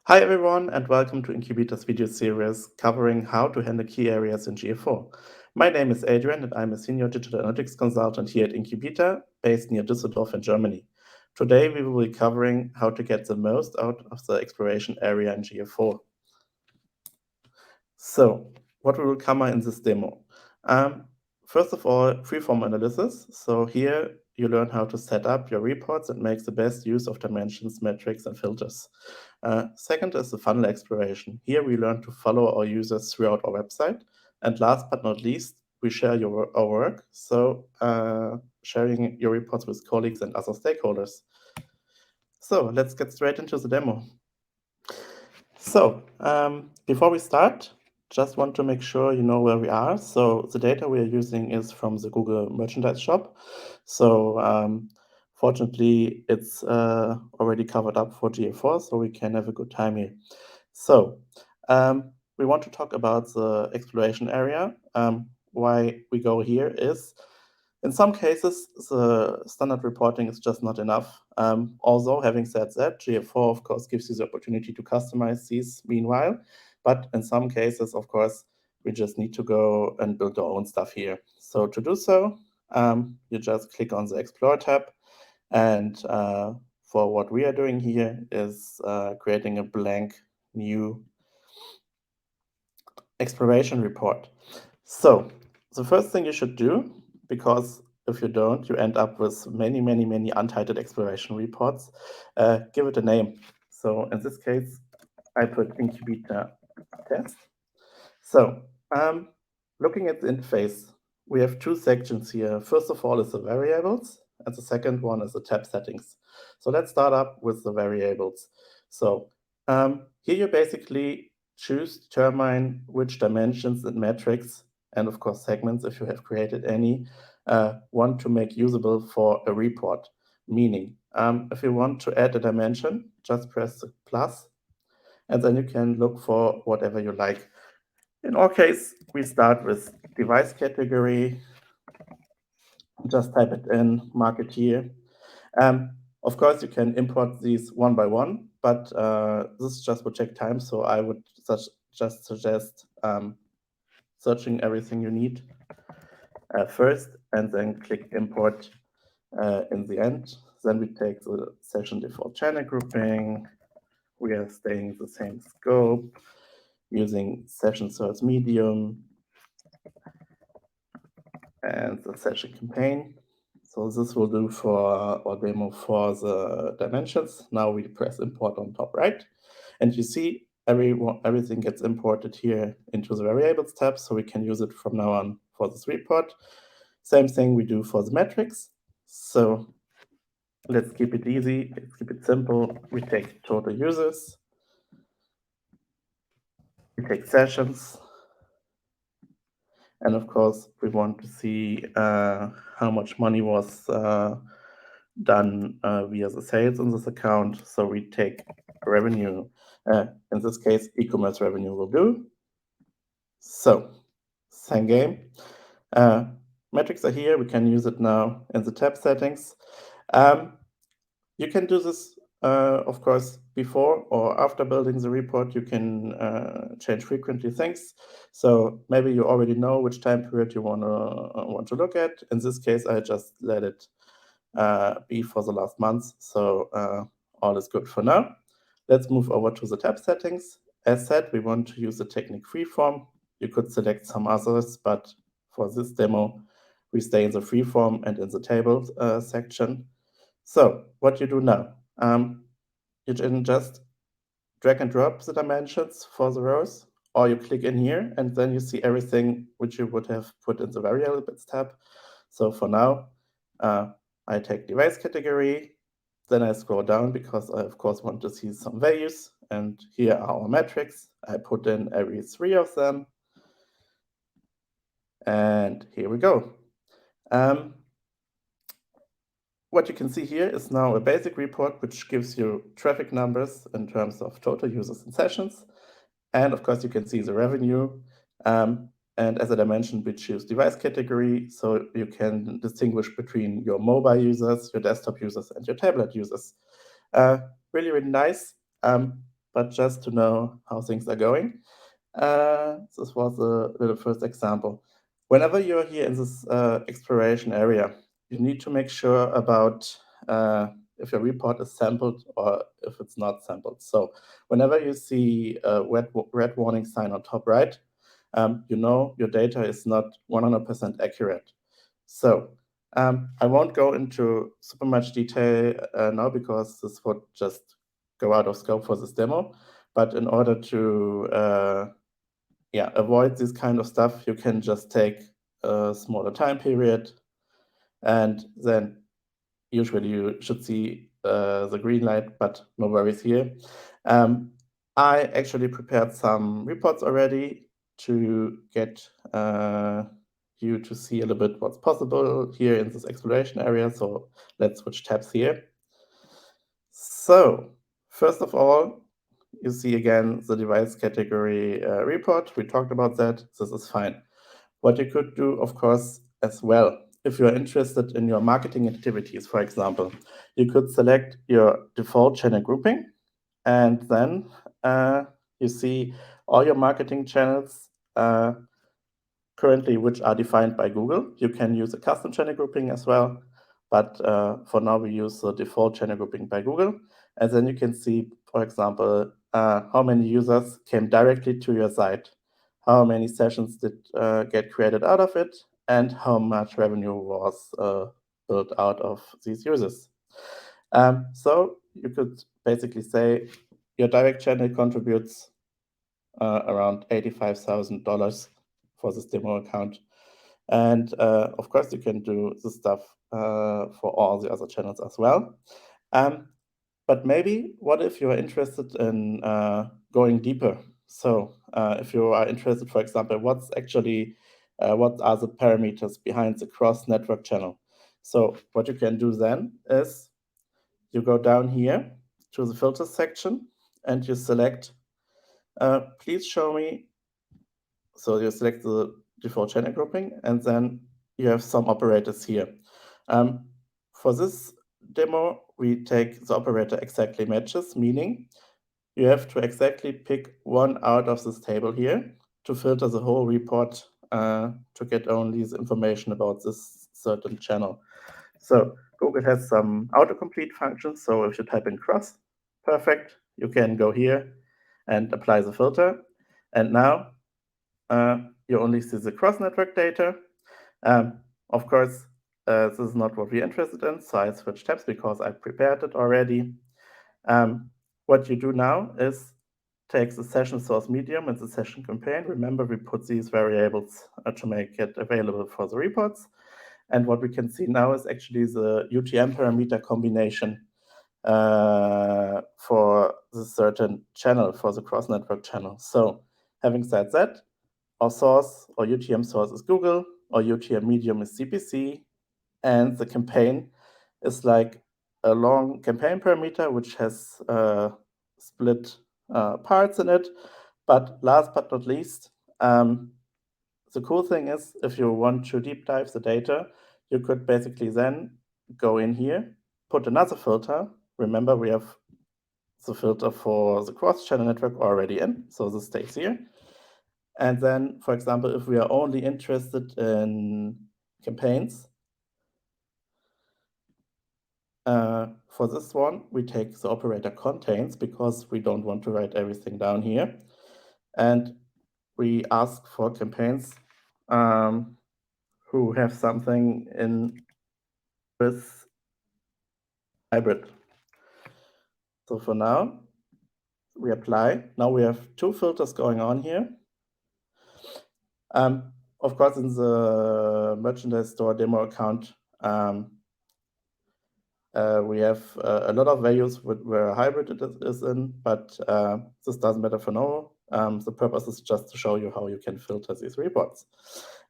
Hi everyone, and welcome to Incubeta's video series covering how to handle key areas in GA4. My name is Adrian, and I'm a senior digital analytics consultant here at Incubeta, based near Düsseldorf in Germany. Today we will be covering how to get the most out of the exploration area in GA4. So, what we will cover in this demo. First of all, freeform analysis. So here you learn how to set up your reports and make the best use of dimensions, metrics, and filters. Second is the funnel exploration. Here we learn to follow our users throughout our website. And last but not least, we share our work. So sharing your reports with colleagues and other stakeholders. So let's get straight into the demo. So before we start, just want to make sure you know where we are. So the data we are using is from the Google Merchandise Shop. So fortunately, it's already covered up for GA4, so we can have a good time here. So we want to talk about the exploration area. Why we go here is, in some cases, the standard reporting is just not enough. Although, having said that, GA4, of course, gives you the opportunity to customize these meanwhile. But in some cases, of course, we just need to go and build our own stuff here. So to do so, you just click on the Explore tab. And for what we are doing here is creating a blank new exploration report. So the first thing you should do, because if you don't, you end up with many untitled exploration reports, give it a name. So in this case, I put Incubeta test. So looking at the interface, we have two sections here. First of all is the variables, and the second one is the tab settings. So let's start up with the variables. So here you basically determine which dimensions and metrics, and of course segments, if you have created any, want to make usable for a report. Meaning, if you want to add a dimension, just press the plus, and then you can look for whatever you like. In our case, we start with device category. Just type it in, mark it here. Of course, you can import these one by one, but this just would take time, so I would just suggest searching everything you need first, and then click import in the end. Then we take the session default channel grouping. We are staying the same scope, using session source medium and the session campaign. So this will do for our demo for the dimensions. Now we press import on top right, and you see everything gets imported here into the variables tab, so we can use it from now on for this report. Same thing we do for the metrics. So let's keep it easy, let's keep it simple. We take total users, we take sessions, and of course we want to see how much money was done via the sales in this account. So we take revenue. In this case, e-commerce revenue will do. So same game. Metrics are here. We can use it now in the tab settings. You can do this, of course, before or after building the report. You can change frequently things. So maybe you already know which time period you want to look at. In this case, I just let it be for the last month. So all is good for now. Let's move over to the tab settings. As said, we want to use the technique freeform. You could select some others, but for this demo, we stay in the freeform and in the tables section. So what you do now, you can just drag and drop the dimensions for the rows, or you click in here and then you see everything which you would have put in the variables tab. So for now, I take device category, then I scroll down because I of course want to see some values, and here are our metrics. I put in every 3 of them, and here we go. What you can see here is now a basic report which gives you traffic numbers in terms of total users and sessions. And of course, you can see the revenue. And as I mentioned, we choose device category, so you can distinguish between your mobile users, your desktop users, and your tablet users. Really nice. but just to know how things are going. This was a little first example. Whenever you're here in this exploration area, you need to make sure about if your report is sampled or if it's not sampled. So whenever you see a red warning sign on top right, you know your data is not 100% accurate. So I won't go into super much detail now because this would just go out of scope for this demo. But in order to avoid this kind of stuff, you can just take a smaller time period, and then usually you should see the green light, but no worries here. I actually prepared some reports already to get you to see a little bit what's possible here in this exploration area. So let's switch tabs here. So first of all, you see again the device category report. We talked about that. This is fine. What you could do, of course, as well, if you're interested in your marketing activities, for example, you could select your default channel grouping, and then you see all your marketing channels currently which are defined by Google. You can use a custom channel grouping as well, but for now we use the default channel grouping by Google. And then you can see, for example, how many users came directly to your site, how many sessions did get created out of it, and how much revenue was built out of these users. So you could basically say your direct channel contributes around $85,000 for this demo account. And of course, you can do this stuff for all the other channels as well. But maybe, what if you are interested in going deeper? So if you are interested, for example, what are the parameters behind the cross-network channel? So what you can do then is you go down here to the filters section and you select, please show me. So you select the default channel grouping, and then you have some operators here. For this demo, we take the operator exactly matches, meaning you have to exactly pick one out of this table here to filter the whole report to get only the information about this certain channel. So Google has some autocomplete functions. So if you type in cross, perfect, you can go here and apply the filter. And now you only see the cross-network data. Of course, this is not what we're interested in, so I switch tabs because I prepared it already. What you do now is take the session source medium and the session campaign. Remember, we put these variables to make it available for the reports. And what we can see now is actually the UTM parameter combination for the certain channel, for the cross-network channel. So having said that, our source or UTM source is Google, or UTM medium is CPC, and the campaign is like a long campaign parameter which has split parts in it. But last but not least, the cool thing is, if you want to deep dive the data, you could basically then go in here, put another filter. Remember, we have the filter for the cross-channel network already in, so this stays here. And then, for example, if we are only interested in campaigns, for this one, we take the operator contains because we don't want to write everything down here. And we ask for campaigns who have something in with hybrid. So for now, we apply. Now we have two filters going on here. Of course, in the merchandise store demo account, we have a lot of values where hybrid it is in, but this doesn't matter for now. The purpose is just to show you how you can filter these reports.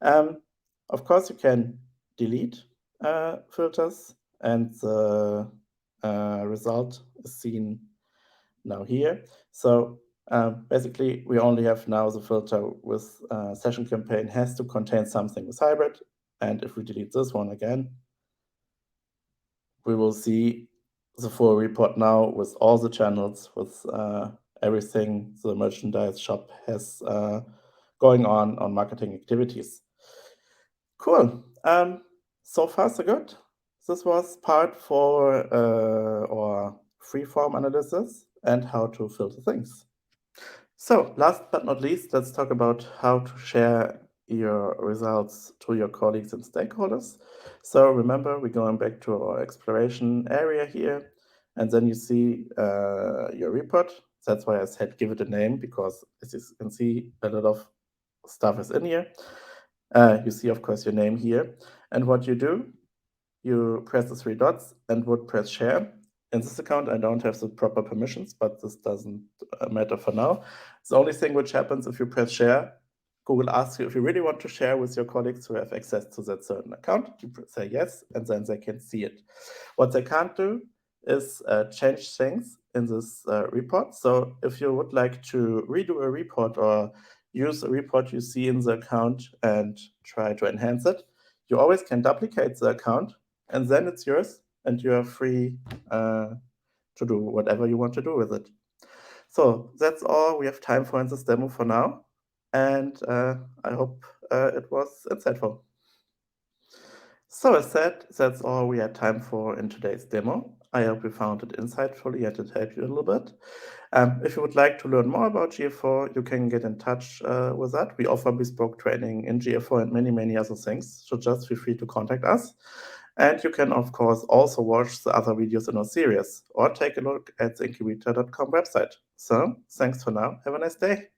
Of course, you can delete filters, and the result is seen now here. So basically, we only have now the filter with session campaign has to contain something with hybrid. And if we delete this one again, we will see the full report now with all the channels with everything the merchandise shop has going on marketing activities. Cool. So far, so good. This was part 4 or freeform analysis and how to filter things. So last but not least, let's talk about how to share your results to your colleagues and stakeholders. So remember, we're going back to our exploration area here, and then you see your report. That's why I said give it a name, because as you can see, a lot of stuff is in here. You see, of course, your name here. And what you do, you press the 3 dots and would press share. In this account, I don't have the proper permissions, but this doesn't matter for now. The only thing which happens if you press share, Google asks you if you really want to share with your colleagues who have access to that certain account. You say yes, and then they can see it. What they can't do is change things in this report. So if you would like to redo a report or use a report you see in the account and try to enhance it, you always can duplicate the account, and then it's yours, and you are free to do whatever you want to do with it. So that's all we have time for in this demo for now, and I hope it was insightful. So as said, that's all we had time for in today's demo. I hope you found it insightful and it helped you a little bit. If you would like to learn more about GA4, you can get in touch with that. We offer bespoke training in GA4 and many, many other things, so just feel free to contact us. And you can, of course, also watch the other videos in our series or take a look at the incubeta.com website. So thanks for now. Have a nice day.